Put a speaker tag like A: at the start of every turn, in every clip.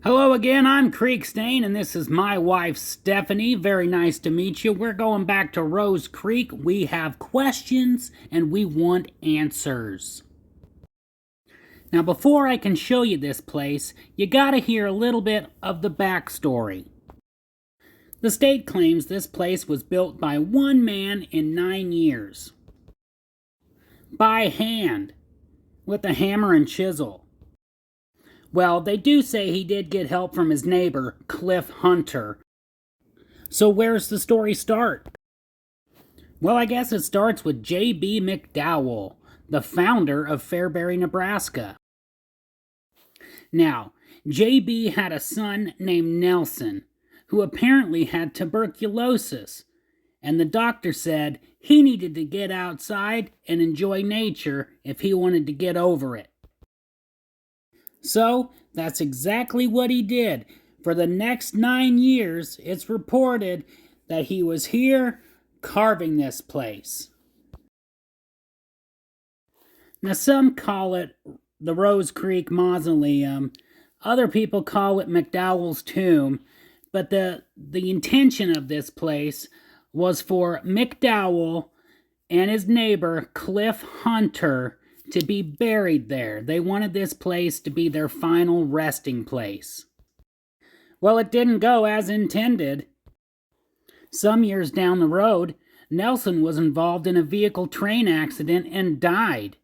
A: Hello again, I'm Creek Stain, and this is my wife Stephanie. Very nice to meet you. We're going back to Rose Creek. We have questions and we want answers. Now, before I can show you this place, you gotta hear a little bit of the backstory. The state claims this place was built by one man in 9 years. By hand, with a hammer and chisel. Well, they do say he did get help from his neighbor, Cliff Hunter. So where's the story start? Well, I guess it starts with J.B. McDowell, the founder of Fairbury, Nebraska. Now, J.B. had a son named Nelson, who apparently had tuberculosis, and the doctor said he needed to get outside and enjoy nature if he wanted to get over it. So, that's exactly what he did. For the next 9 years, it's reported that he was here carving this place. Now, some call it the Rose Creek Mausoleum. Other people call it McDowell's Tomb. But the intention of this place was for McDowell and his neighbor, Cliff Hunter, to be buried there. They wanted this place to be their final resting place. Well, it didn't go as intended. Some years down the road, Nelson was involved in a vehicle train accident and died.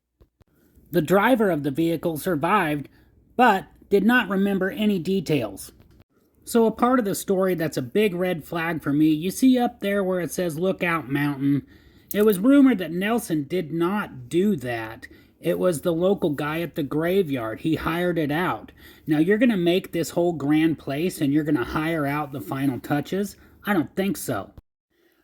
A: The driver of the vehicle survived, but did not remember any details. So a part of the story that's a big red flag for me, you see up there where it says Lookout Mountain. It was rumored that Nelson did not do that. It was the local guy at the graveyard. He hired it out. Now, you're going to make this whole grand place and you're going to hire out the final touches? I don't think so.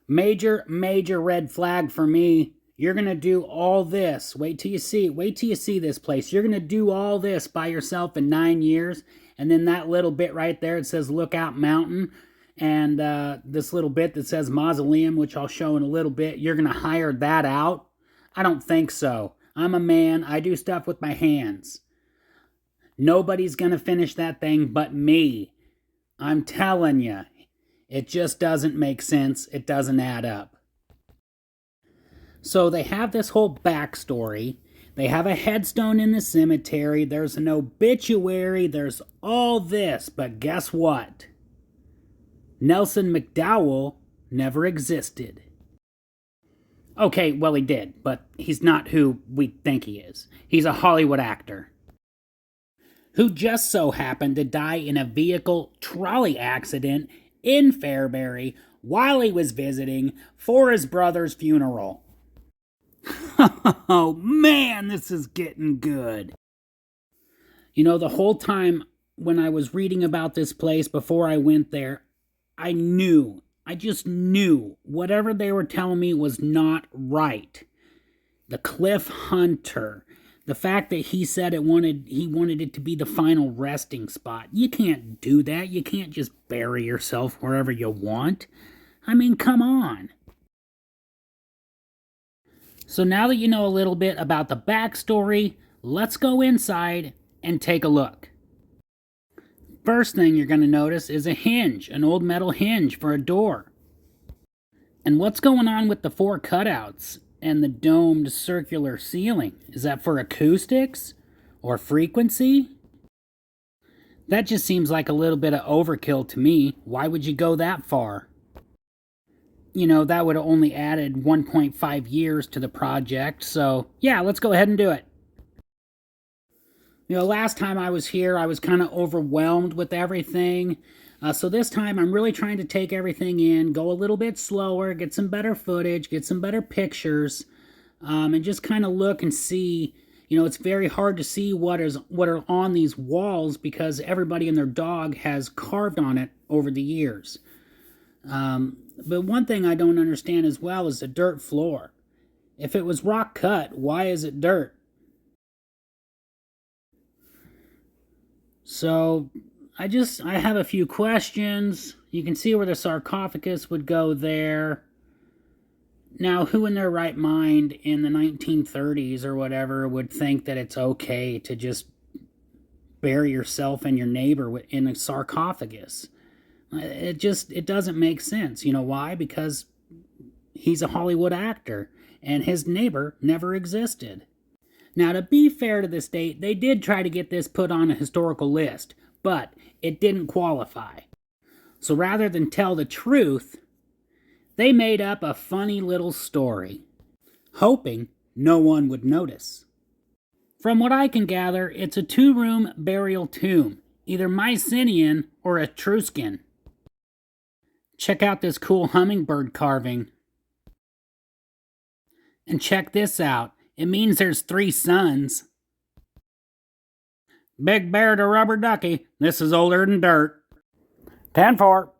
A: Major red flag for me. You're going to do all this. Wait till you see this place. You're going to do all this by yourself in 9 years. And then that little bit right there, it says Lookout Mountain. And this little bit that says Mausoleum, which I'll show in a little bit, you're going to hire that out? I don't think so. I'm a man. I do stuff with my hands. Nobody's going to finish that thing but me. I'm telling you. It just doesn't make sense. It doesn't add up. So they have this whole backstory. They have a headstone in the cemetery. There's an obituary. There's all this. But guess what? Nelson McDowell never existed. Okay, well, he did, but he's not who we think he is. He's a Hollywood actor who just so happened to die in a vehicle trolley accident in Fairbury while he was visiting for his brother's funeral. Oh man, this is getting good. You know, the whole time when I was reading about this place before I went there, I just knew whatever they were telling me was not right. The Cliff Hunter, the fact that he said he wanted it to be the final resting spot. You can't do that. You can't just bury yourself wherever you want. I mean, come on. So now that you know a little bit about the backstory, let's go inside and take a look. First thing you're going to notice is a hinge, an old metal hinge for a door. And what's going on with the 4 cutouts and the domed circular ceiling? Is that for acoustics or frequency? That just seems like a little bit of overkill to me. Why would you go that far? You know, that would have only added 1.5 years to the project, so yeah, let's go ahead and do it. You know, last time I was here, I was kind of overwhelmed with everything. So this time, I'm really trying to take everything in, go a little bit slower, get some better footage, get some better pictures, and just kind of look and see. You know, it's very hard to see what are on these walls because everybody and their dog has carved on it over the years. But one thing I don't understand as well is the dirt floor. If it was rock cut, why is it dirt? So, I have a few questions. You can see where the sarcophagus would go there. Now, who in their right mind in the 1930s or whatever would think that it's okay to just bury yourself and your neighbor in a sarcophagus. It doesn't make sense. You know why? Because he's a Hollywood actor, and his neighbor never existed. Now, to be fair to the state, they did try to get this put on a historical list, but it didn't qualify. So rather than tell the truth, they made up a funny little story, hoping no one would notice. From what I can gather, it's a 2-room burial tomb, either Mycenaean or Etruscan. Check out this cool hummingbird carving. And check this out. It means there's 3 sons. Big Bear to Rubber Ducky. This is older than dirt. 10-4.